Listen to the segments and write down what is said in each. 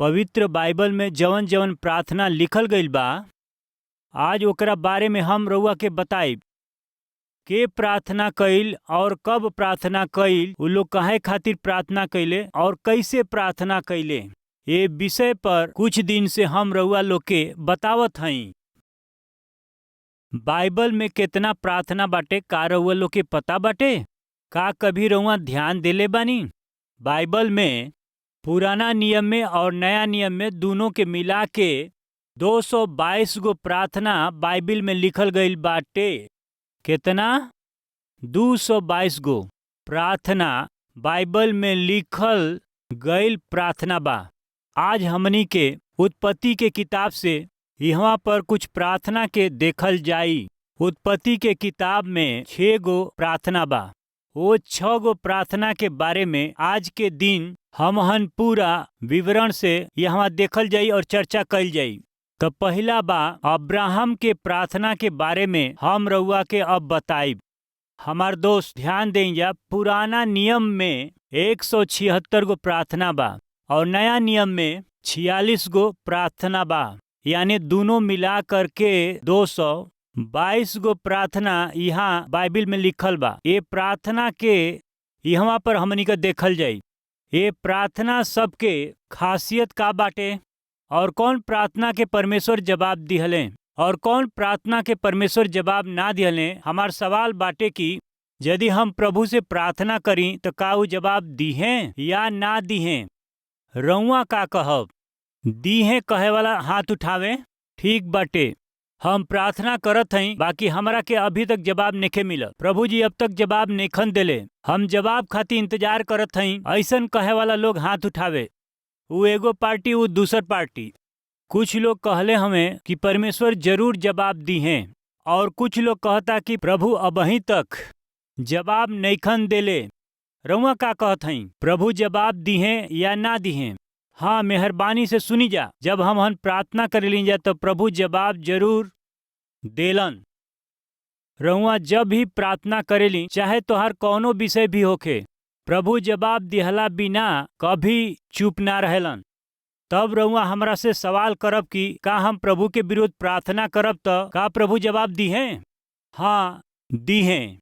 पवित्र बाइबल में जवन जवन प्रार्थना लिखल गईल बा, आज ओकरा बारे में हम रउआ के बताइब। के प्रार्थना कईल और कब प्रार्थना कईल, उ लोग काहे खातिर प्रार्थना कईले और कैसे प्रार्थना कईले, ये विषय पर कुछ दिन से हम रउआ लोग के बतावत हई। बाइबल में केतना प्रार्थना बाटे, का रउआ लोग के पता बाटे? का कभी रउआ ध्यान देले बानी? बाइबल में पुराना नियम में और नया नियम में दोनों के मिला के 222 गो प्रार्थना बाइबल में लिखल गईल बाटे। केतना? 222 गो प्रार्थना बाइबल में लिखल गईल प्रार्थना बा। आज हमनी के उत्पत्ति के किताब से यहाँ पर कुछ प्रार्थना के देखल जाई। उत्पत्ति के किताब में 6 गो प्रार्थना बा। वो 6 गो प्रार्थना के बारे में आज के दिन हमहन पूरा विवरण से यहाँ देखल जाई और चर्चा कईल जाई। तो पहला बा अब्राहम के प्रार्थना के बारे में हम रउआ के अब बताइब। हमार दोस्त ध्यान देंगे, पुराना नियम में 176 गो प्रार्थना बा और नया नियम में 46 गो प्रार्थना बा, यानी दोनों मिला करके 222 गो प्रार्थना यहाँ बाइबल में लिखल बा। ये प्रार्थना के यहाँ पर हमनी का देखल जाई। ये प्रार्थना सबके खासियत का बाटे और कौन प्रार्थना के परमेश्वर जवाब दिहले और कौन प्रार्थना के परमेश्वर जवाब ना दिहले। हमार सवाल बाटे कि यदि हम प्रभु से प्रार्थना करी तो का वो जवाब दिहें या ना दिहें? रउआ का कहब? दिहें कहे वाला हाथ उठावे। ठीक बाटे, हम प्रार्थना करत हई, बाकी हमरा के अभी तक जवाब नेखे मिलल। प्रभु जी अब तक जवाब नेखन देले, हम जवाब खातिर इंतजार करत हई। ऐसन कहे वाला लोग हाथ उठावे। वो एगो पार्टी, वो दूसर पार्टी। कुछ लोग कहले हमें कि परमेश्वर जरूर जवाब दिहें और कुछ लोग कहता कि प्रभु अबही तक जवाब नैखन देले। रउआ का कहत हई? प्रभु जवाब दिहें या ना दिहें? हाँ, मेहरबानी से सुनी जा। जब हम प्रार्थना करेली जा तो प्रभु जवाब जरूर देलन। रउआ जब भी प्रार्थना करेली, चाहे तोहार कौनो विषय भी होखे, प्रभु जवाब दिहला बिना कभी चुप ना रहेलन। तब रउआ हमरा से सवाल करब कि का हम प्रभु के विरुद्ध प्रार्थना करब तो का प्रभु जवाब दिहें? हाँ, दिहें।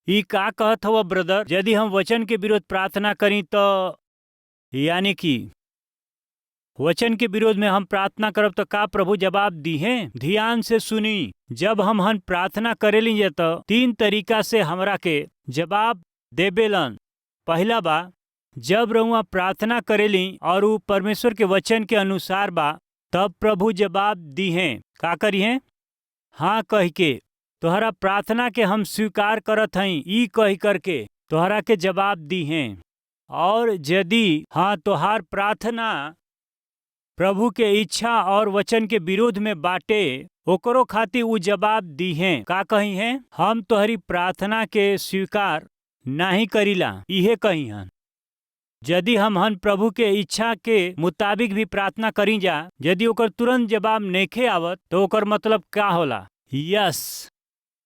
ई का कहत हवा ब्रदर? यदि हम वचन के विरुद्ध प्रार्थना करी तो, यानी कि वचन के विरोध में हम प्रार्थना करब तो का प्रभु जवाब दिहें? ध्यान से सुनी। जब हम प्रार्थना करेली तो 3 तरीका से हमरा के जवाब देबेलन। पहला बा, जब रउआ प्रार्थना करेली और वो परमेश्वर के वचन के अनुसार बा, तब प्रभु जवाब दिहें। का करिहें? हाँ कह के, तोहरा प्रार्थना के हम स्वीकार करत हई, ई कह करके तोहरा के जवाब दिहें। और यदि हाँ तोहार प्रार्थना प्रभु के इच्छा और वचन के विरोध में बाटे, ओकरो खातिर उ जवाब दिहें। का कही है? हम तोहरी प्रार्थना के स्वीकार नहीं करीला, इहे कही हन। यदि हम प्रभु के इच्छा के मुताबिक भी प्रार्थना करी जा, यदि ओकर तुरंत जवाब नेखे आवत तो ओकर मतलब का होला? यस,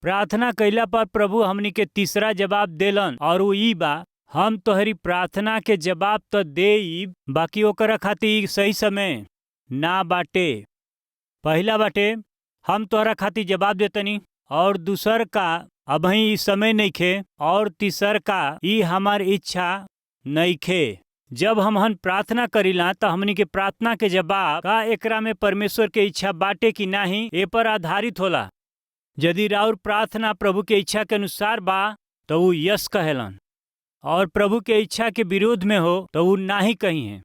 प्रार्थना कइला पर प्रभु हमनी के तीसरा जवाब देलन और वो ई बा, हम तोहरी प्रार्थना के जवाब तो देब, बाकी ओकरा खातिर सही समय ना बाटे। पहला बाटे, हम तोहरा खातिर जवाब देतनी, और दूसर का अबही ई समय नइखे, और तीसर का ई हमार इच्छा नइखे। जब हम प्रार्थना करीला तो हमनी के प्रार्थना के जवाब का एकरा में परमेश्वर के इच्छा बाटे कि नाही, ए पर आधारित होला। यदि राउर प्रार्थना प्रभु के इच्छा के अनुसार बा तो वो यस कहेलन, और प्रभु के इच्छा के विरोध में हो तो वो नाही कही है।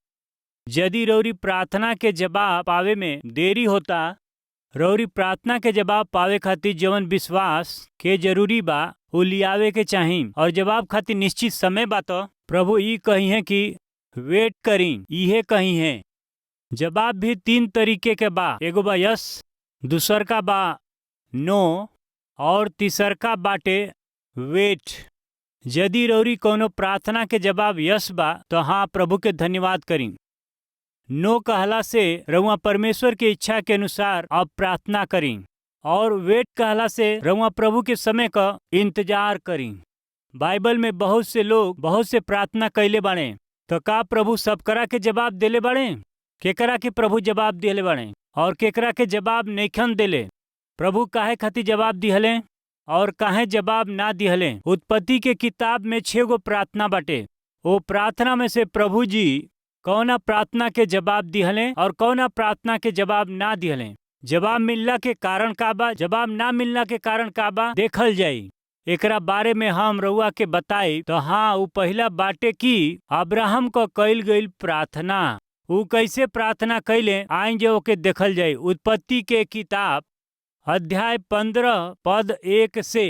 यदि रौरी प्रार्थना के जवाब पावे में देरी होता, रौरी प्रार्थना के जवाब पावे खातिर जवन विश्वास के जरूरी बा वो लियावे के चाही, और जवाब खातिर निश्चित समय बा तो प्रभु ई कही है कि वेट करी, इहे कही है। जवाब भी 3 तरीके के बा। एगो बा यस, दूसर का बा नो, और तीसर का बाटे वेट। यदि रौरी कोनो प्रार्थना के जवाब यस बा तो हाँ प्रभु के धन्यवाद करी। नो कहला से रउआ परमेश्वर के इच्छा के अनुसार अब प्रार्थना करी, और वेट कहला से रउआ प्रभु के समय का इंतजार करी। बाइबल में बहुत से लोग बहुत से प्रार्थना कैले बाड़े, तो का प्रभु सबकरा के जवाब देले बाड़े? केकरा के प्रभु जवाब दिहले बाड़े और केकरा के जवाब नइखन देले। प्रभु काहे खातिर जवाब दिहले और काहे जवाब ना दिहले। उत्पत्ति के किताब में 6 गो प्रार्थना बाटे। वो प्रार्थना में से प्रभु जी कौना प्रार्थना के जवाब दिहले और कौना प्रार्थना के जवाब ना दिहले। जवाब मिलला के कारण का बा, जवाब ना मिलना के कारण का बा, देखल जाई। एकरा बारे में हम रउआ के बताई तो हाँ, वो पहला बाटे कि अब्राहम को कइल गइल प्रार्थना। वो कैसे प्रार्थना कैले आई जे ओके देखल जाई। उत्पत्ति के किताब अध्याय 15 पद 1 से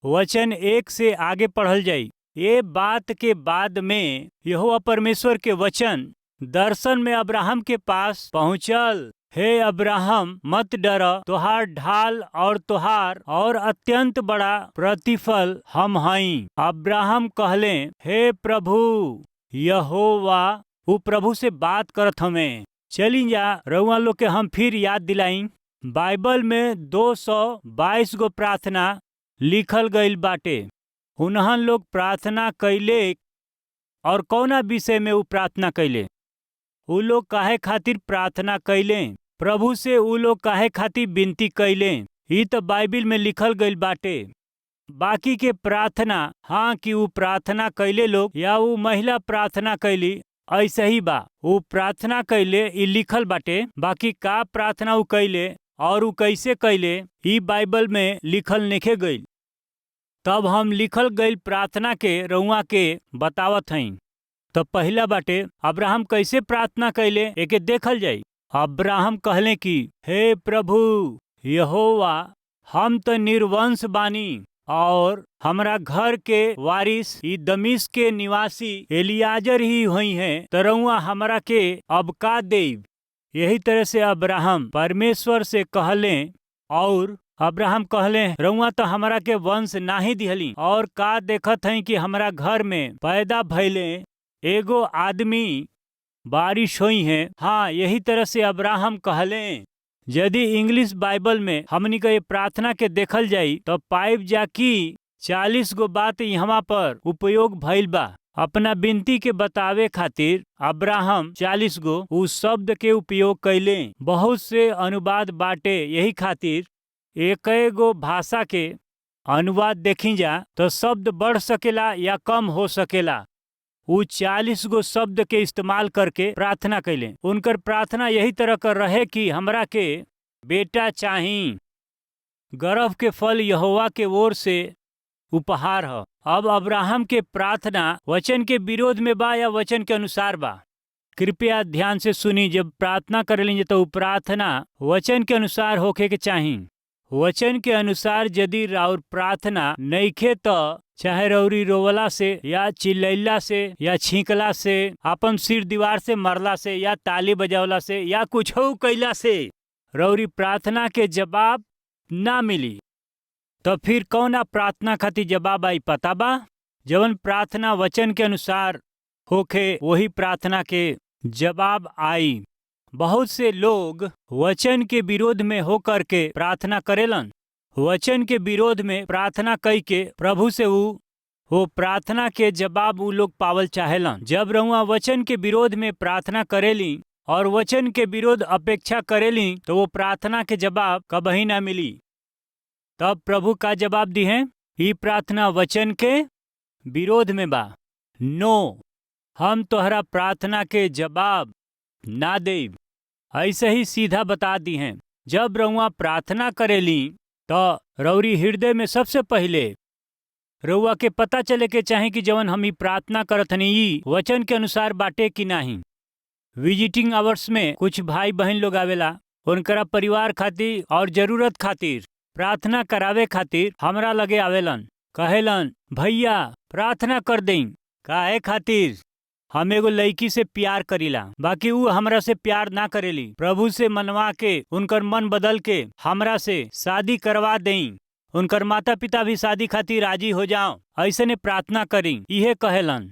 वचन 1 से आगे पढ़ल जाई। ये बात के बाद में यहोवा परमेश्वर के वचन दर्शन में अब्राहम के पास पहुंचल। हे अब्राहम, मत डर, तोहार ढाल और तोहार और अत्यंत बड़ा प्रतिफल हम हई। अब्राहम कहले, हे प्रभु यहोवा। वो प्रभु से बात करत हमें। चली जा रउआ लोग के हम फिर याद दिलाई। बाइबल में 222 गो प्रार्थना लिखल गइल बाटे। उन्हन लोग प्रार्थना कैले और कौना विषय में वो प्रार्थना कैले। उ लोग काहे खातिर प्रार्थना कैले, प्रभु से उ लोग काहे खातिर विनती कैले, ई तो बाइबिल में लिखल गइल बाटे। बाकी के प्रार्थना हाँ कि वो प्रार्थना कैले लोग या वो महिला प्रार्थना कैली, ऐसे ही बा। वो प्रार्थना कैले ई लिखल बाटे। बाकी का प्रार्थना वो कैले और वो कैसे कैले ई बाइबल में लिखल नइखे गइल। तब हम लिखल गइल प्रार्थना के रउआ के बतावत हई। तो पहला बाटे अब्राहम कैसे प्रार्थना कैले, एके देखल जाई। अब्राहम कहले कि हे प्रभु यहोवा, हम तो निर्वंश बानी और हमरा घर के वारिस ई दमिश्क के निवासी एलियाजर ही हुई हैं, तो रउआ हमरा के अब का देब। यही तरह से अब्राहम परमेश्वर से कहले और अब्राहम कहले, रउआ तो हमरा के वंश नाही दिहली और का देखत हई कि हमरा घर में पैदा भइले एगो आदमी बारिश हुई है। हाँ, यही तरह से अब्राहम कहले। यदि इंग्लिश बाइबल में हमनी के प्रार्थना के देखल जाई तो पाइब जा कि 40 गो बात यहाँ पर उपयोग भइल बा। अपना विनती के बतावे खातिर अब्राहम 40 गो उस शब्द के उपयोग कैले। बहुत से अनुवाद बाटे, यही खातिर एक गो भाषा के अनुवाद देखी जा तो शब्द बढ़ सकेला या कम हो सकेला। वो 40 गो शब्द के इस्तेमाल करके प्रार्थना कैले। उनकर प्रार्थना यही तरह कर रहे कि हमरा के बेटा चाही। गर्भ के फल यहोवा के ओर से उपहार ह। अब अब्राहम के प्रार्थना वचन के विरोध में बा या वचन के अनुसार बा। कृपया ध्यान से सुनी। जब प्रार्थना करेली तो प्रार्थना वचन के अनुसार होके के चाही। वचन के अनुसार यदि राउर प्रार्थना नइखे तो चाहे रौरी रोवला से या चिल्लैला से या छींकला से, अपन सिर दीवार से मरला से या ताली बजावला से या कुछ कैला से रौरी प्रार्थना के जवाब ना मिली, तो फिर कौना प्रार्थना खातिर जवाब आई पता बा। जवन प्रार्थना वचन के अनुसार होखे वही प्रार्थना के जवाब आई। बहुत से लोग वचन के विरोध में होकर के प्रार्थना करेलन। वचन के विरोध में प्रार्थना कई के प्रभु से वो प्रार्थना के जवाब वो लोग पावल चाहेलन। जब रउआ वचन के विरोध में प्रार्थना करेली और वचन के विरोध अपेक्षा करेली तो वो प्रार्थना के जवाब कभी ना मिली। तब प्रभु का जवाब दी है, ये प्रार्थना वचन के विरोध में बा। नो, हम तोहरा प्रार्थना के जवाब ना देब। ऐसे ही सीधा बता दी हैं। जब रउआ प्रार्थना करेली तो रौरी हृदय में सबसे पहले रउआ के पता चले के चाहे कि जवन हम प्रार्थना करत हनी ई वचन के अनुसार बाटे कि नाही। विजिटिंग आवर्स में कुछ भाई बहन लोग आवेला, उनकरा परिवार खातिर और जरूरत खातिर प्रार्थना करावे खातिर हमरा लगे आवेलन। कहेलन, भैया प्रार्थना कर दें। काहे खातिर? हम एगो लड़की से प्यार करीला, बाकी वो हमरा से प्यार ना करेली। प्रभु से मनवा के उनकर मन बदल के हमरा से शादी करवा दें। उनकर माता पिता भी शादी खातिर राजी हो जाओ, ऐसे ने प्रार्थना करी। इहे कहेलन।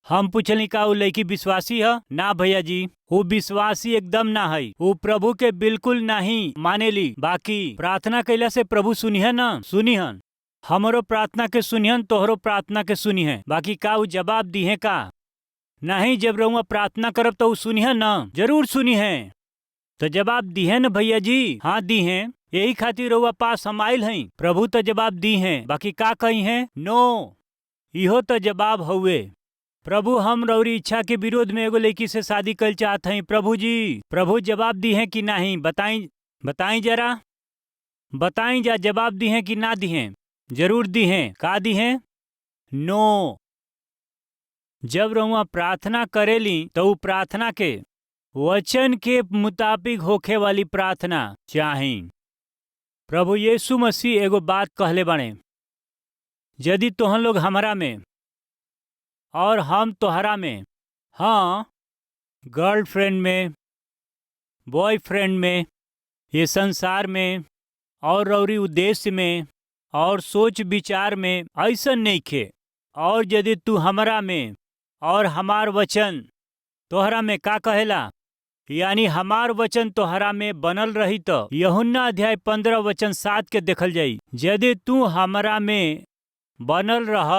हम पूछली का वो लड़की विश्वासी है? ना भैया जी, वो विश्वासी एकदम ना है। वो प्रभु के बिल्कुल नहीं मानेली। बाकी प्रार्थना कैला से प्रभु सुनिहन ना, सुनिहन। हमरो प्रार्थना के सुनिहन, तोहरो प्रार्थना के सुनिहन। बाकी का वो जवाब दी है का? नहीं, जब रउआ प्रार्थना करब तो सुनिह न, जरूर सुनिह। तो जवाब दिहे न भैया जी? हाँ दी हैं, यही खातिर रउआ पास हम आइल हई। प्रभु तो जवाब दी हैं, बाकी का कही हैं? नो, इहो तो जवाब हउए। प्रभु, हम रउरी इच्छा के विरोध में एगो लड़की से शादी कर चाहत हई प्रभु जी। प्रभु जवाब दी हैं कि नहीं? बताई बताई जरा, बताई जा, जवाब दी हैं कि ना दी हैं? जरूर दी हैं। का दी हैं? नो। जब रउआ प्रार्थना करेली तो उ प्रार्थना के वचन के मुताबिक होखे वाली प्रार्थना चाही। प्रभु यीशु मसीह एगो बात कहले बाणे, यदि तोहन लोग हमरा में और हम तोहरा में, हाँ, गर्लफ्रेंड में, बॉयफ्रेंड में, ये संसार में और रउरी उद्देश्य में और सोच विचार में ऐसा नइखे, और यदि तू हमरा में और हमार वचन तोहरा में का कहेला, यानी हमार वचन तोहरा में बनल रही तो यूहन्ना अध्याय 15 वचन 7 के देखल जाई। यदि तू हमरा में बनल रह,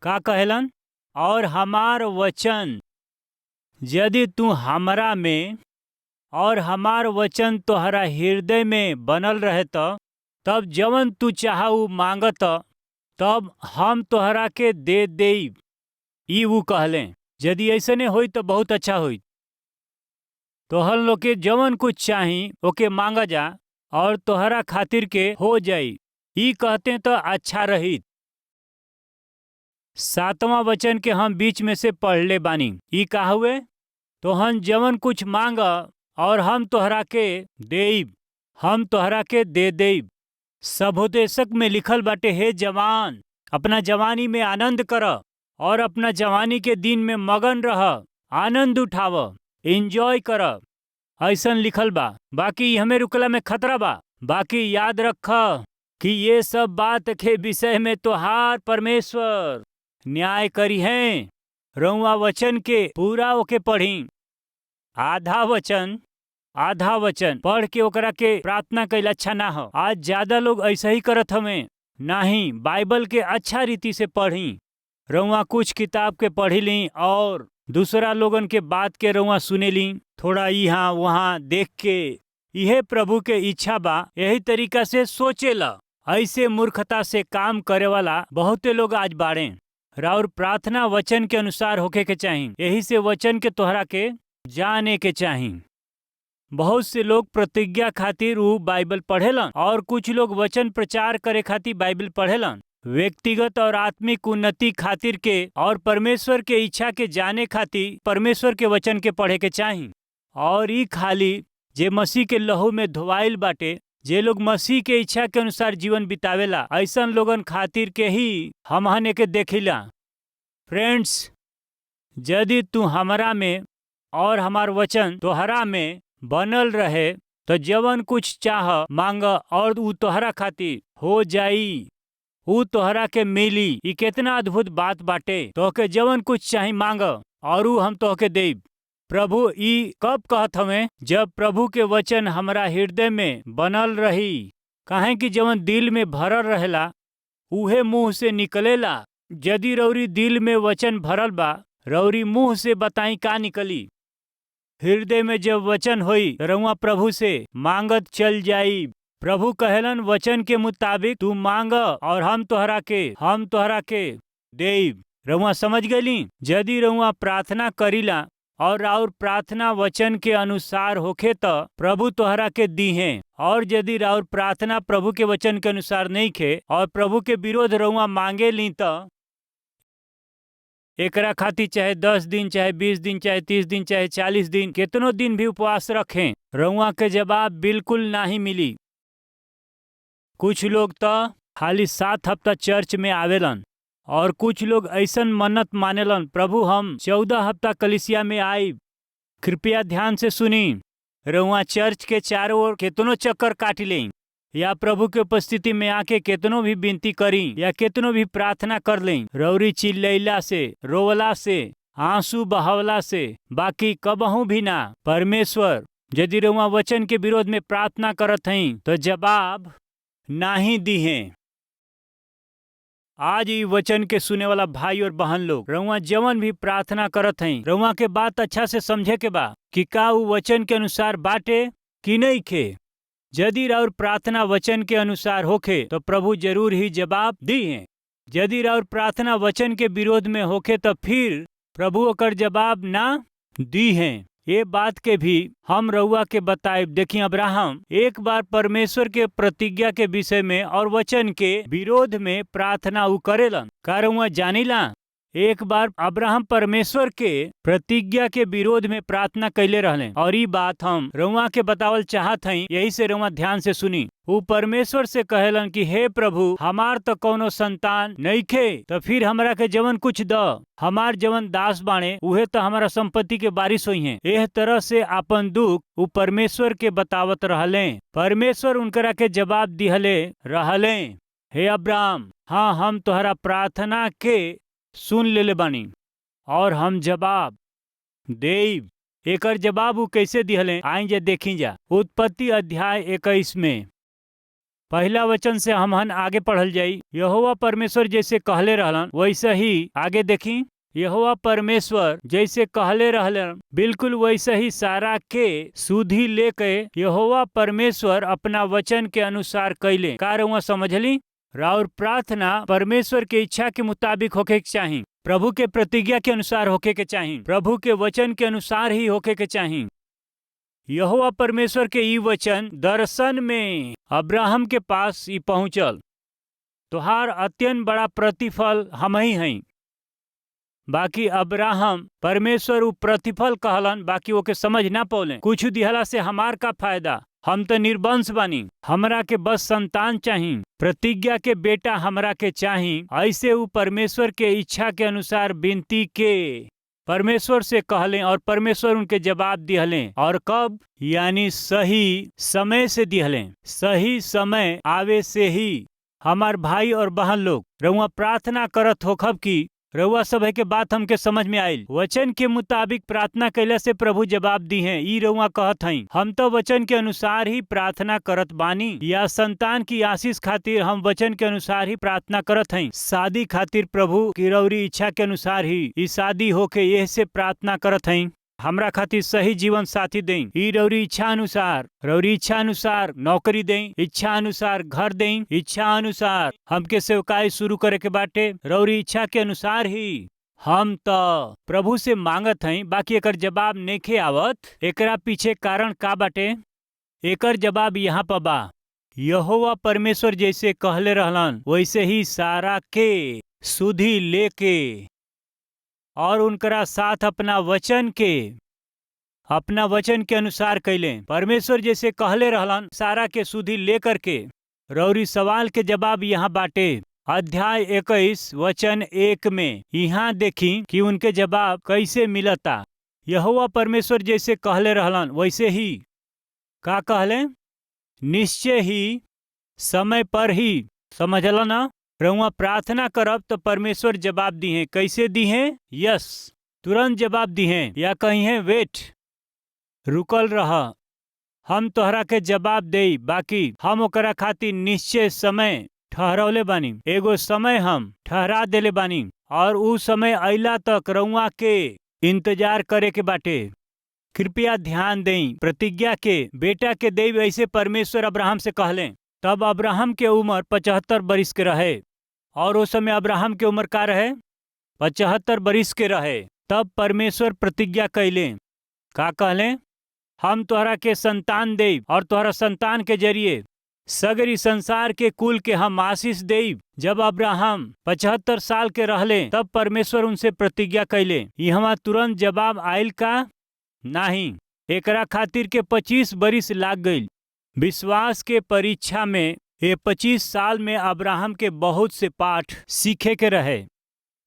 का कहेलन, और हमार वचन, यदि तू हमरा में और हमार वचन तोहरा हृदय में बनल रहे तो तब जवन तू चाह उ मांगत तब हम तोहरा के दे देब। ई उ कहले। यदि ऐसने होई तो बहुत अच्छा होई। तोहर लोग के जवन कुछ चाही ओके मांगा जा और तोहरा खातिर के हो जाई। ई कहते तो अच्छा रही। 7वां वचन के हम बीच में से पढ़ ले बानी। ई का हुए? तोहन जवन कुछ मांग और हम तोहरा के देब, हम तोहरा के दे देब। सबोदेशक में लिखल बाटे, हे जवान, अपना जवानी में आनंद कर और अपना जवानी के दिन में मगन रह, आनंद उठाव, एंजॉय कर, ऐसन लिखल बा। बाकी हमें रुकला में खतरा बा। बाकी याद रख कि ये सब बात के विषय में तोहार परमेश्वर न्याय करी है। रउआ वचन के पूरा ओके पढ़ी। आधा वचन पढ़ के ओकरा के प्रार्थना कइल अच्छा ना हो। आज ज्यादा लोग ऐसा ही करत हमें। नहीं, बाइबल के अच्छा रीति से पढ़ी। रउआ कुछ किताब के पढ़ी ली और दूसरा लोगन के बात के रउआ सुने ली, थोड़ा यहाँ वहाँ देख के। यह प्रभु के इच्छा बा, यही तरीका से सोचेला। ऐसे मूर्खता से काम करे वाला बहुते लोग आज बाड़े। और प्रार्थना वचन के अनुसार होके के चाही। यही से वचन के तोहरा के जाने के चाही। बहुत से लोग प्रतिज्ञा खातिर उ बाइबल पढ़ेलन और कुछ लोग वचन प्रचार करे खातिर बाइबल पढ़ेलन। व्यक्तिगत और आत्मिक उन्नति खातिर के और परमेश्वर के इच्छा के जाने खातिर परमेश्वर के वचन के पढ़े के चाही। और ई खाली जे मसीह के लहू में धोवाइल बाटे, जे लोग मसीह के इच्छा के अनुसार जीवन बितावेला, ऐसन लोगन खातिर के ही हमहने के देखिला। फ्रेंड्स, यदि तू हमरा में और हमार वचन तोहरा में बनल रहे तो जवन कुछ चाह मांग और उ तोहरा खातिर हो जाई, उ तोहरा के मिली। ई कितना अद्भुत बात बाटे। तोहके जवन कुछ चाही मांग और उ हम तोहके देब। प्रभु ई कब कहत हमें? जब प्रभु के वचन हमरा हृदय में बनल रही। काहे कि जवन दिल में भरल रहेला उहे मुंह से निकलेला। यदि रउरी दिल में वचन भरल बा, रउरी मुंह से बताई का निकली। हृदय में जब वचन होई रउआ प्रभु से मांगत चल जाई। प्रभु कहलन वचन के मुताबिक तू मांग और हम तोहरा के देब। रउआ समझ गईली? यदि रउआ प्रार्थना करीला और प्रार्थना वचन के अनुसार होखे तो प्रभु तोहरा के दी है। और यदि राउर प्रार्थना प्रभु के वचन के अनुसार नहीं खे और प्रभु के विरोध रउआ मांगे ली तो एकरा खातिर चाहे 10 दिन, चाहे 20 दिन, चाहे 30 दिन, चाहे 40 दिन, कितनो दिन भी उपवास रखें, रउआ के जवाब बिल्कुल नहीं मिली। कुछ लोग तो खाली 7 हफ्ता चर्च में आवेलन और कुछ लोग ऐसन मन्नत मानेलन, प्रभु हम 14 हफ्ता कलिसिया में आई। कृपया ध्यान से सुनी। रउआ चर्च के चारों ओर कितनो चक्कर काट लें या प्रभु के उपस्थिति में आके कितनो भी विनती करी या कितनो भी प्रार्थना कर लें, रौरी चिल्लैला से, रोवला से, आंसू बहावला से बाकी कबहू भी ना। परमेश्वर यदि रउआ वचन के विरोध में प्रार्थना करत हई तो जवाब नहीं दी है। आज ई वचन के सुने वाला भाई और बहन लोग, रउआ जवन भी प्रार्थना करत हई, रउआ के बात अच्छा से समझे के बा कि का उ वचन के अनुसार बाटे कि नहीं खे। यदि राउर प्रार्थना वचन के अनुसार होखे तो प्रभु जरूर ही जवाब दी है। यदि राउर प्रार्थना वचन के विरोध में होखे तो फिर प्रभु ओकर जवाब ना दी है। ये बात के भी हम रउआ के बताए। देखिए, अब्राहम एक बार परमेश्वर के प्रतिज्ञा के विषय में और वचन के विरोध में प्रार्थना उ करेलन। का रउआ जानिला, एक बार अब्राहम परमेश्वर के प्रतिज्ञा के विरोध में प्रार्थना कैले रहले और ये बात हम रउआ के बतावल चाहत हई, यही से रउआ ध्यान से सुनी। वो परमेश्वर से कहेलन कि हे प्रभु, हमार तो कोनो संतान नइखे, तो फिर हमरा के जवन कुछ द, हमार जवन दास बाणे उहे तो हमारा संपत्ति के बारिश हुई है। एह तरह से अपन दुख वो परमेश्वर के बतावत रहले। परमेश्वर उनकरा के जवाब दिहले रहले, हे अब्राहम, हाँ, हम तोहरा प्रार्थना के सुन लेले बानी और हम जवाब देब। एकर जवाब उ कैसे दिहले, आई जे देखी जा। उत्पत्ति अध्याय 21 में पहला वचन से हमहन आगे पढ़ल जाई। यहोवा परमेश्वर जैसे कहले रहलन वैसे ही आगे देखी। यहोवा परमेश्वर जैसे कहले रहलन बिल्कुल वैसे ही सारा के सुधि लेके यहोवा परमेश्वर अपना वचन के अनुसार कैले। का रउआ समझली? राउर प्रार्थना परमेश्वर के इच्छा के मुताबिक होके के चाही, प्रभु के प्रतिज्ञा के अनुसार होके के चाही, प्रभु के वचन के अनुसार ही होके के चाही। यहोवा परमेश्वर के ई वचन दर्शन में अब्राहम के पास ई पहुंचल, तोहार अत्यंत बड़ा प्रतिफल हम ही हई। बाकी अब्राहम परमेश्वर उ प्रतिफल कहलन, बाकी ओके समझ ना पौले। कुछ दिहला से हमार का फायदा, हम तो निर्वंश बानी, हमरा के बस संतान चाही, प्रतिज्ञा के बेटा हमरा के चाही। ऐसे उ परमेश्वर के इच्छा के अनुसार विनती के परमेश्वर से कहले और परमेश्वर उनके जवाब दिहले। और कब? यानी सही समय से दिहले। सही समय आवे से ही हमार भाई और बहन लोग रउआ प्रार्थना करत होखब कि रउआ सब के बात हमके समझ में आइल। वचन के मुताबिक प्रार्थना कैला से प्रभु जवाब दी है, ई रउआ कहत हई। हम तो वचन के अनुसार ही प्रार्थना करत बानी, या संतान की आशीष खातिर हम वचन के अनुसार ही प्रार्थना करत हई। शादी खातिर प्रभु की रउरी इच्छा के अनुसार ही ई शादी होके यह से प्रार्थना करत हई। हमरा खातिर सही जीवन साथी दें, ई रउरी इच्छा अनुसार, रउरी इच्छा अनुसार नौकरी दें, इच्छा अनुसार घर दें, इच्छा अनुसार हमके सेवकाई शुरू करे के बाटे, रउरी इच्छा के अनुसार ही हम तो प्रभु से मांगत हई। बाकी एकर जवाब नेखे आवत। एकरा पीछे कारण का बाटे? एकर जवाब यहाँ पर बा। यहोवा परमेश्वर जैसे कहले रहलन वैसे ही सारा के सुधि लेके और उनकरा साथ अपना वचन के अनुसार कैले। परमेश्वर जैसे कहले रहलन सारा के सुधि लेकर के। रउरी सवाल के जवाब यहाँ बाटे अध्याय 21 वचन 1 में। यहाँ देखी कि उनके जवाब कैसे मिलता। यहोवा परमेश्वर जैसे कहले रहलन वैसे ही का कहले? निश्चय ही, समय पर ही। समझला ना? रउआ प्रार्थना करब तो परमेश्वर जवाब दी है। कैसे दी है? यस, तुरंत जवाब दी है, या कहीं है वेट, रुकल रह, हम तोहरा के जवाब देई। बाकी हम ओकरा खातिर निश्चय समय ठहरौले बानी, एगो समय हम ठहरा देले बानी और उ समय अइला तक रउआ के इंतजार करे के बाटे। कृपया ध्यान दें, प्रतिज्ञा के बेटा के देव ऐसे परमेश्वर अब्राहम से कहले। तब अब्राहम के उम्र 75 बरिस के रहे और उस समय अब्राहम के उम्र का रहे? 75 बरिस के रहे। तब परमेश्वर प्रतिज्ञा कैले, का कहले? हम तोहरा के संतान देव और तोहरा संतान के जरिए सगरी संसार के कुल के हम आशीष देव। जब अब्राहम 75 साल के रहले तब परमेश्वर उनसे प्रतिज्ञा कैले। यहाँ तुरंत जवाब आयल का? नहीं, एकरा खातिर के 25 बरिस लाग गई। विश्वास के परीक्षा में ये 25 साल में अब्राहम के बहुत से पाठ सीखे के रहे।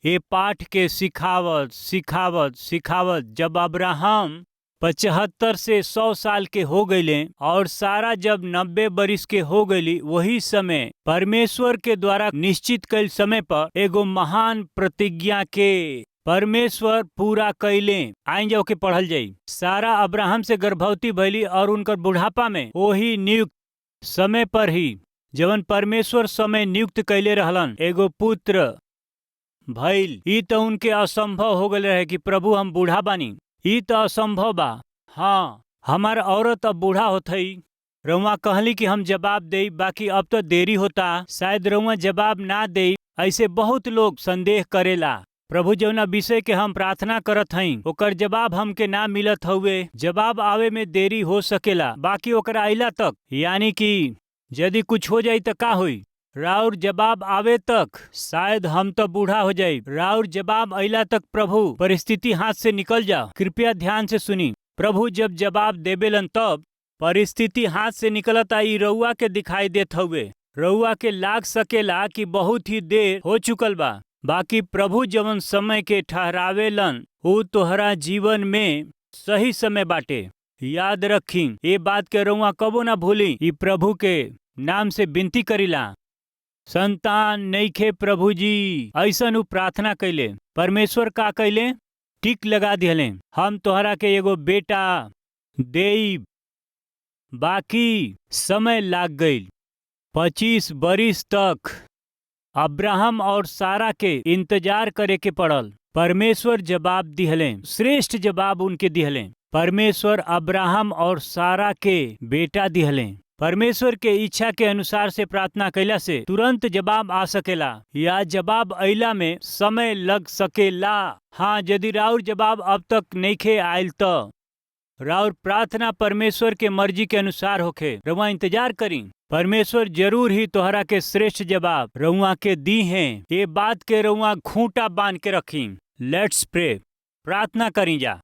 ये पाठ के सिखावत सिखावत सिखावत जब अब्राहम 75 से 100 साल के हो गईले और सारा जब 90 बरिस के हो गईली, वही समय परमेश्वर के द्वारा निश्चित कैल समय पर एगो महान प्रतिज्ञा के परमेश्वर पूरा कैले। आई जाओ के पढ़ल जाई। सारा अब्राहम से गर्भवती भइली और उनकर बुढ़ापा में वही नियुक्त समय पर ही जवन परमेश्वर समय नियुक्त कैले रहलन एगो पुत्र भइल। ई तो उनके असंभव हो गए रहे कि प्रभु हम बूढ़ा बानी, ई तो असंभव बा। हाँ, हमार औरत अब बूढ़ा होतई। रउआ कहली कि हम जवाब देई, बाकी अब तो देरी होता, शायद रउआ जवाब ना देई। ऐसे बहुत लोग संदेह करेला। प्रभु जौना विषय के हम प्रार्थना करत हई ओकर जवाब हमके ना मिलत हउवे। जवाब आवे में देरी हो सकेला, बाकी ओकर आइला तक, यानी कि यदि कुछ हो जाई तो का होई? राउर जवाब आवे तक शायद हम तो बूढ़ा हो जाई। राउर जवाब अइला तक प्रभु परिस्थिति हाथ से निकल जाओ। कृपया ध्यान से सुनी। प्रभु जब जवाब देबेलन तब परिस्थिति हाथ से निकलता ई रउआ के दिखाई देत हउवे। रउआ के लाग सकेला कि बहुत ही देर हो चुकल बा, बाकी प्रभु जवन समय के ठहरावेलन ऊ तोहरा जीवन में सही समय बाटे। याद रखी ये बात के रउआ कबो ना भूली। ई प्रभु के नाम से विनती करीला। संतान नइखे प्रभु जी, ऐसन ऊ प्रार्थना कैले। परमेश्वर का कैले? टिक लगा दिहले, हम तोहरा के एगो बेटा देई। बाकी समय लाग गईल। 25 बरिस तक अब्राहम और सारा के इंतजार करे के पड़ल। परमेश्वर जवाब दिहले, श्रेष्ठ जवाब उनके दिहले। परमेश्वर अब्राहम और सारा के बेटा दिहले। परमेश्वर के इच्छा के अनुसार से प्रार्थना कैला से तुरंत जवाब आ सकेला या जवाब अइला में समय लग सकेला। हाँ, यदि राउर जवाब अब तक नइखे आयल तो राउर प्रार्थना परमेश्वर के मर्जी के अनुसार होखे। रउआ इंतजार करी, परमेश्वर जरूर ही तोहरा के श्रेष्ठ जवाब रउआ के दी हैं। ये बात के रउआ खूंटा बांध के रखी। लेट्स प्रे, प्रार्थना करी जा।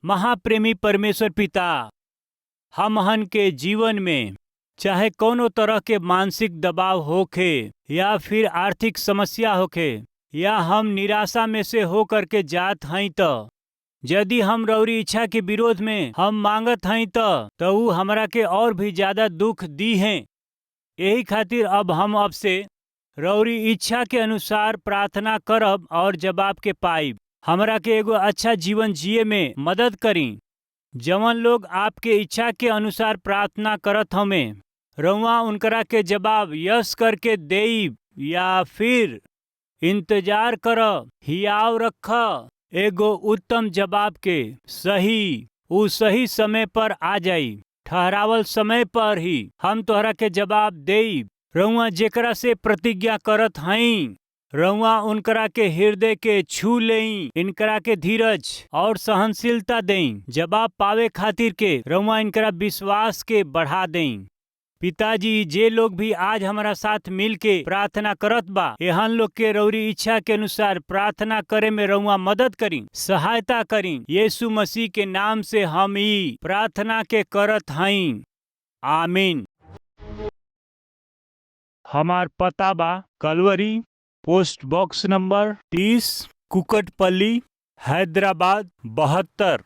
महाप्रेमी परमेश्वर पिता, हमहन के जीवन में चाहे कोनो तरह के मानसिक दबाव होखे या फिर आर्थिक समस्या होखे या हम निराशा में से हो करके जात हई तो यदि हम रउरी इच्छा के विरोध में हम मांगत हई तो ऊ हमरा के और भी ज्यादा दुख दी हैं। यही खातिर अब हम अब से रउरी इच्छा के अनुसार प्रार्थना करब और जवाब के पाइब। हमरा के एगो अच्छा जीवन जिए में मदद करी। जवन लोग आपके इच्छा के अनुसार प्रार्थना करत हमें, रउआ उनकरा के जवाब यस करके देई या फिर इंतजार कर, हियाव रख एगो उत्तम जवाब के। सही समय पर आ जाई। ठहरावल समय पर ही हम तोहरा के जवाब देई। रउआ जेकरा से प्रतिज्ञा करत हई, रउआ उनकरा के हृदय के छू लेई। इनकरा के धीरज और सहनशीलता देई। जवाब पावे खातिर के रउआ इनकरा विश्वास के बढ़ा देई। पिताजी, जे लोग भी आज हमारा साथ मिल के प्रार्थना करत बा, एहन लोग के रउरी इच्छा के अनुसार प्रार्थना करे में रउआ मदद करी, सहायता करी। यीशु मसीह के नाम से हम ई प्रार्थना के करत हई, आमीन। हमार पता बा Calvary post box number 30, Kukatpally, Hyderabad 72।